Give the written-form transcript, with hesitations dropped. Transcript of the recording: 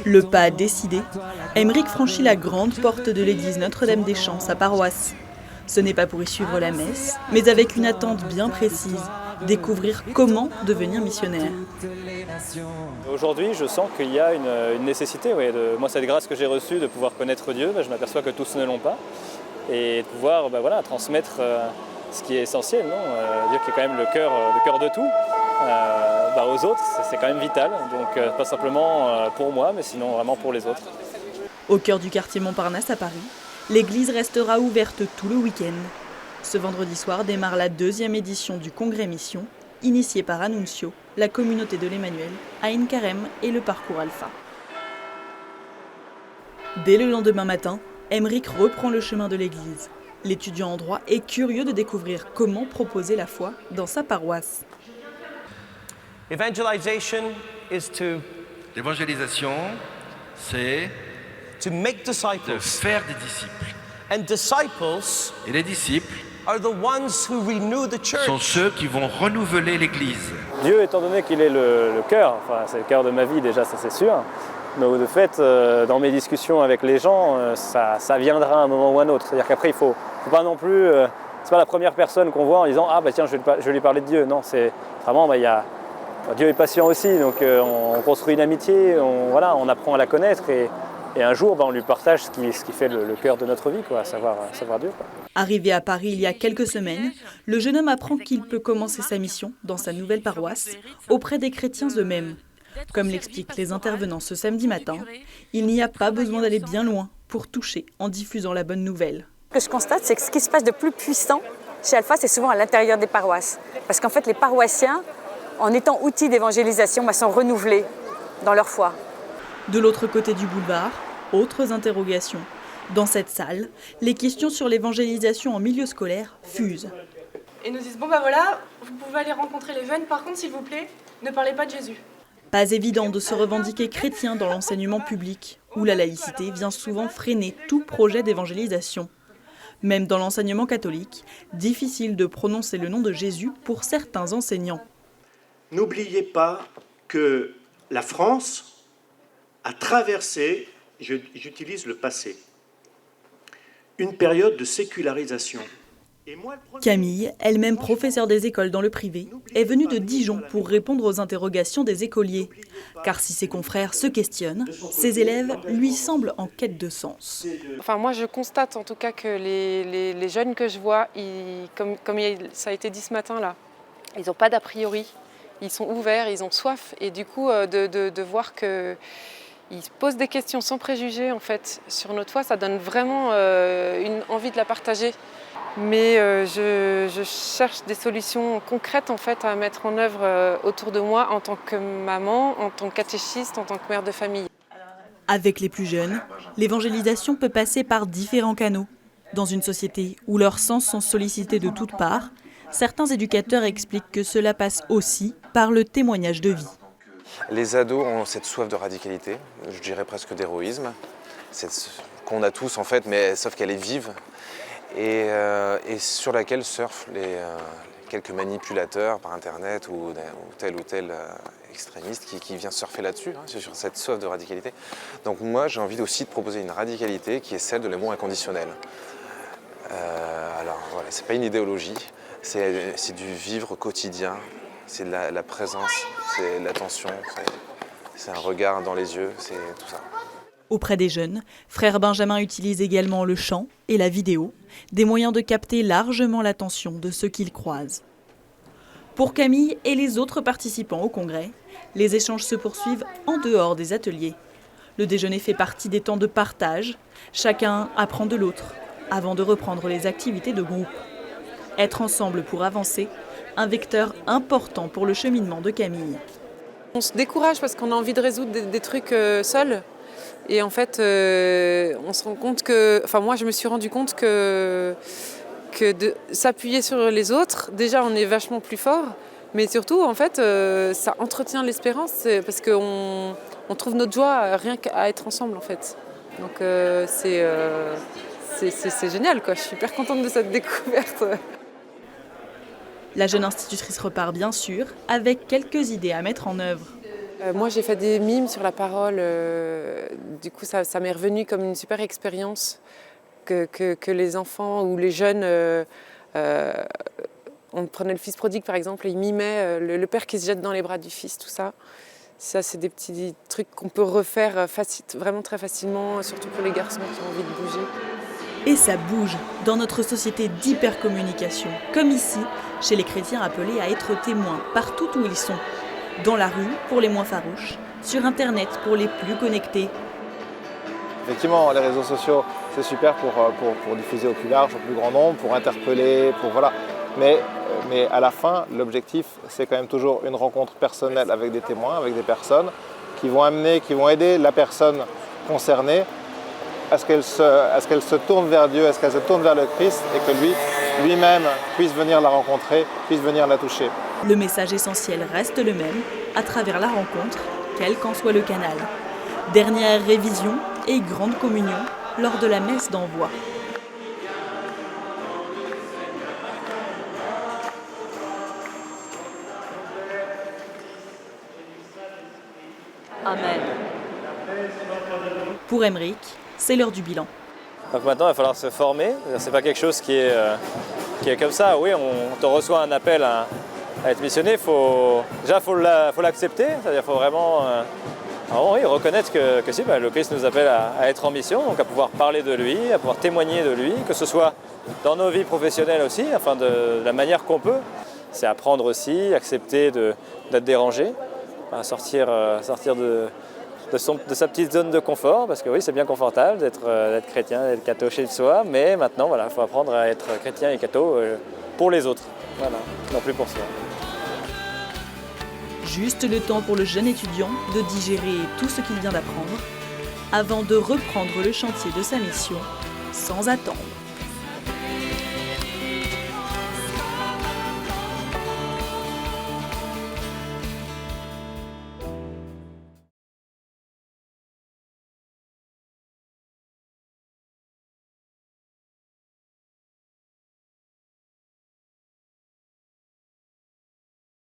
Le pas décidé, Aymeric franchit la grande porte de l'église Notre-Dame-des-Champs, sa paroisse. Ce n'est pas pour y suivre la messe, mais avec une attente bien précise, découvrir comment devenir missionnaire. Aujourd'hui, je sens qu'il y a une nécessité. Moi, cette grâce que j'ai reçue de pouvoir connaître Dieu, je m'aperçois que tous ne l'ont pas. Et de pouvoir transmettre ce qui est essentiel, Dieu qui est quand même le cœur de tout, aux autres, c'est quand même vital. Donc pas simplement pour moi, mais sinon vraiment pour les autres. Au cœur du quartier Montparnasse à Paris, l'église restera ouverte tout le week-end. Ce vendredi soir démarre la 2e édition du Congrès Mission, initiée par Annuncio, la communauté de l'Emmanuel, Aïn Karem et le Parcours Alpha. Dès le lendemain matin, Aymeric reprend le chemin de l'église. L'étudiant en droit est curieux de découvrir comment proposer la foi dans sa paroisse. L'évangélisation, c'est to make de disciples. faire des disciples. And disciples Et les disciples are the ones who renew the sont church. ceux qui vont renouveler l'Église. Dieu, étant donné qu'il est le cœur, c'est le cœur de ma vie déjà, ça c'est sûr. Donc de fait, dans mes discussions avec les gens, ça viendra à un moment ou à un autre. C'est-à-dire qu'après, il faut pas non plus... c'est pas la première personne qu'on voit en disant « Ah tiens, je vais lui parler de Dieu ». Non, c'est vraiment, Dieu est patient aussi, donc on construit une amitié, on apprend à la connaître et un jour, on lui partage ce qui fait le cœur de notre vie, savoir Dieu. Arrivé à Paris il y a quelques semaines, le jeune homme apprend qu'il peut commencer sa mission dans sa nouvelle paroisse auprès des chrétiens eux-mêmes. Comme l'expliquent les intervenants ce samedi matin, il n'y a pas besoin d'aller bien loin pour toucher en diffusant la bonne nouvelle. Ce que je constate, c'est que ce qui se passe de plus puissant chez Alpha, c'est souvent à l'intérieur des paroisses. Parce qu'en fait, les paroissiens, en étant outils d'évangélisation, sont renouvelés dans leur foi. De l'autre côté du boulevard, autres interrogations. Dans cette salle, les questions sur l'évangélisation en milieu scolaire fusent. Et nous disent, voilà, vous pouvez aller rencontrer les jeunes, par contre, s'il vous plaît, ne parlez pas de Jésus. Pas évident de se revendiquer chrétien dans l'enseignement public, où la laïcité vient souvent freiner tout projet d'évangélisation. Même dans l'enseignement catholique, difficile de prononcer le nom de Jésus pour certains enseignants. N'oubliez pas que la France a traversé, j'utilise le passé, une période de sécularisation. Camille, elle-même professeure des écoles dans le privé, est venue de Dijon pour répondre aux interrogations des écoliers. Car si ses confrères se questionnent, ses élèves lui semblent en quête de sens. Moi, je constate en tout cas que les jeunes que je vois, comme ça a été dit ce matin là, ils n'ont pas d'a priori, ils sont ouverts, ils ont soif. Et du coup, de voir qu'ils se posent des questions sans préjugés en fait, sur notre foi, ça donne vraiment une envie de la partager. Mais je cherche des solutions concrètes en fait, à mettre en œuvre autour de moi en tant que maman, en tant que catéchiste, en tant que mère de famille. Avec les plus jeunes, l'évangélisation peut passer par différents canaux. Dans une société où leurs sens sont sollicités de toutes parts, certains éducateurs expliquent que cela passe aussi par le témoignage de vie. Les ados ont cette soif de radicalité, je dirais presque d'héroïsme, qu'on a tous en fait, mais sauf qu'elle est vive. Et sur laquelle surfent les quelques manipulateurs par internet ou tel extrémiste qui vient surfer là-dessus, sur cette soif de radicalité. Donc moi j'ai envie aussi de proposer une radicalité qui est celle de l'amour inconditionnel. Alors voilà, c'est pas une idéologie, c'est du vivre quotidien, c'est de la présence, c'est l'attention, c'est un regard dans les yeux, c'est tout ça. Auprès des jeunes, frère Benjamin utilise également le chant et la vidéo, des moyens de capter largement l'attention de ceux qu'il croise. Pour Camille et les autres participants au congrès, les échanges se poursuivent en dehors des ateliers. Le déjeuner fait partie des temps de partage, chacun apprend de l'autre, avant de reprendre les activités de groupe. Être ensemble pour avancer, un vecteur important pour le cheminement de Camille. On se décourage parce qu'on a envie de résoudre des trucs seuls. Et en fait, on se rend compte que... moi, je me suis rendu compte que de s'appuyer sur les autres, déjà, on est vachement plus fort. Mais surtout, en fait, ça entretient l'espérance parce qu'on trouve notre joie rien qu'à être ensemble, en fait. Donc, c'est génial, quoi. Je suis hyper contente de cette découverte. La jeune institutrice repart bien sûr avec quelques idées à mettre en œuvre. Moi, j'ai fait des mimes sur la parole. Du coup, ça m'est revenu comme une super expérience que les enfants ou les jeunes... on prenait le fils prodigue, par exemple, et il mimait le père qui se jette dans les bras du fils, tout ça. Ça, c'est des petits trucs qu'on peut refaire vraiment très facilement, surtout pour les garçons qui ont envie de bouger. Et ça bouge dans notre société d'hypercommunication, comme ici, chez les chrétiens appelés à être témoins partout où ils sont. Dans la rue, pour les moins farouches, sur Internet, pour les plus connectés. Effectivement, les réseaux sociaux, c'est super pour diffuser au plus large, au plus grand nombre, pour interpeller, pour voilà. Mais à la fin, l'objectif, c'est quand même toujours une rencontre personnelle avec des témoins, avec des personnes qui vont aider la personne concernée à ce qu'elle se tourne vers Dieu, à ce qu'elle se tourne vers le Christ et que lui-même puisse venir la rencontrer, puisse venir la toucher. Le message essentiel reste le même, à travers la rencontre, quel qu'en soit le canal. Dernière révision et grande communion lors de la messe d'envoi. Amen. Pour Aymeric, c'est l'heure du bilan. Donc maintenant, il va falloir se former. C'est pas quelque chose qui est comme ça. Oui, on te reçoit un appel à être missionné. Déjà, faut l'accepter. C'est-à-dire, faut vraiment reconnaître que si, le Christ nous appelle à être en mission, donc à pouvoir parler de lui, à pouvoir témoigner de lui, que ce soit dans nos vies professionnelles aussi, enfin de la manière qu'on peut. C'est apprendre aussi, accepter d'être dérangé, sortir de sa petite zone de confort, parce que oui, c'est bien confortable d'être chrétien, d'être catho chez soi, mais maintenant, il faut apprendre à être chrétien et catho pour les autres, voilà, non plus pour soi. Juste le temps pour le jeune étudiant de digérer tout ce qu'il vient d'apprendre, avant de reprendre le chantier de sa mission, sans attendre.